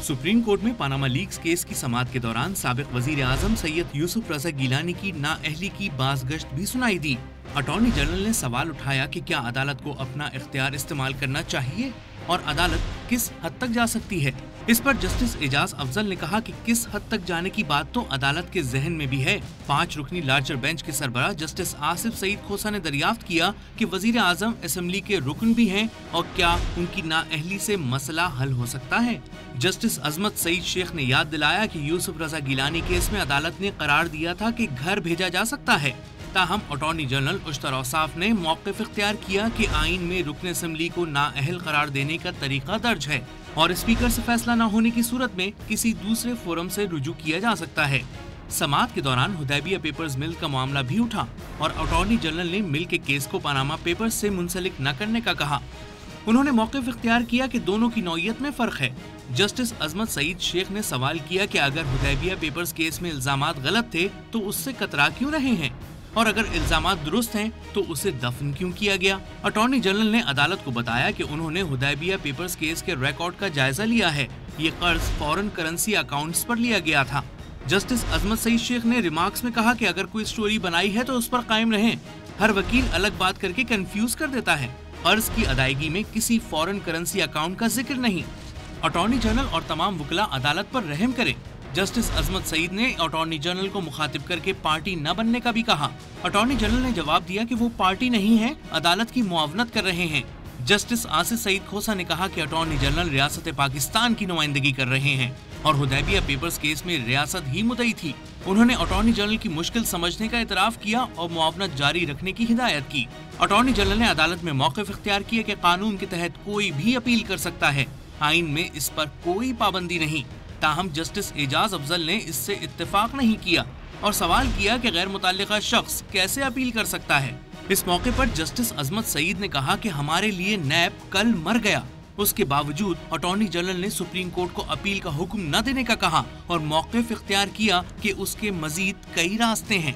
Supreme court में Panama leaks case की समाअत के दौरान साबिक वजीर आजम सैयद यूसुफ रजा गिलानी की नाअहली की बाज़गश्त भी सुनाई दी। अटॉर्नी जनरल ने सवाल उठाया कि क्या अदालत को अपना इख्तियार इस्तेमाल करना चाहिए और अदालत किस हद तक जा सकती है। इस पर जस्टिस एजाज अफजल ने कहा कि किस हद तक जाने की बात तो अदालत के जहन में भी है। 5 रुकनी लार्जर बेंच के सरबराह जस्टिस आसिफ सईद खोसा ने दरियाफ्त किया कि वजीर आजम असेंबली के रुकन भी हैं और क्या उनकी नाअहली से मसला हल हो सकता है। जस्टिस अजमत सईद शेख ने याद दिलाया कि यूसुफ रजा गिलानी केस में अदालत ने करार दिया था कि घर भेजा जा सकता है। ताहम अटॉर्नी जनरल उश्तर औसाफ ने मौक़िफ़ इख्तियार किया कि आइन में रुकन असेंबली को नाअहल करार देने का तरीका दर्ज है और स्पीकर से फैसला न होने की सूरत में किसी दूसरे फोरम से रुजू किया जा सकता है। समाअत के दौरान हुदैबिया पेपर्स मिल का मामला भी उठा और अटॉर्नी जनरल ने मिल के केस को पनामा पेपर्स से मुंसलिक न करने का कहा। उन्होंने मौक़िफ़ इख्तियार किया कि दोनों की नौयत में फर्क है। जस्टिस अजमत सईद शेख ने सवाल किया कि अगर हुदैबिया पेपर्स केस में इल्जामात गलत थे तो उससे कतरा क्यों रहे हैं और अगर इल्जामात दुरुस्त हैं तो उसे दफन क्यों किया गया। अटॉर्नी जनरल ने अदालत को बताया कि उन्होंने हुदैबिया पेपर्स केस के रिकॉर्ड का जायजा लिया है। ये कर्ज फॉरेन करेंसी अकाउंट्स पर लिया गया था। जस्टिस अजमत सईद शेख ने रिमार्क्स में कहा कि अगर कोई स्टोरी बनाई है तो उस पर कायम रहें। हर वकील अलग बात करके कंफ्यूज कर देता है। कर्ज की अदायगी में किसी फॉरेन करेंसी अकाउंट का जिक्र नहीं। अटॉर्नी जनरल और तमाम वकला अदालत पर रहम करें। जस्टिस अजमत सईद ने अटॉर्नी जनरल को मुखातिब करके पार्टी न बनने का भी कहा। अटॉर्नी जनरल ने जवाब दिया कि वो पार्टी नहीं है, अदालत की मुआवनत कर रहे हैं। जस्टिस आसिफ सईद खोसा ने कहा कि अटॉर्नी जनरल रियासत पाकिस्तान की नुमाइंदगी कर रहे हैं और हुदैबिया पेपर्स केस में रियासत ही मुद्दई थी। उन्होंने अटॉर्नी जनरल की मुश्किल समझने का इतराफ किया और मुआवनत जारी रखने की हिदायत की। अटॉर्नी जनरल ने अदालत में मौक़िफ़ इख्तियार किया कि कानून के तहत कोई भी अपील कर सकता है, आइन में इस पर कोई पाबंदी नहीं। ताहम जस्टिस एजाज अफजल ने इससे इत्तेफाक नहीं किया और सवाल किया कि गैर मुतल्लिका शख्स कैसे अपील कर सकता है। इस मौके पर जस्टिस अजमत सईद ने कहा कि हमारे लिए नैब कल मर गया। उसके बावजूद अटॉर्नी जनरल ने सुप्रीम कोर्ट को अपील का हुक्म न देने का कहा और मौक़िफ़ इख्तियार किया कि उसके मजीद कई रास्ते हैं।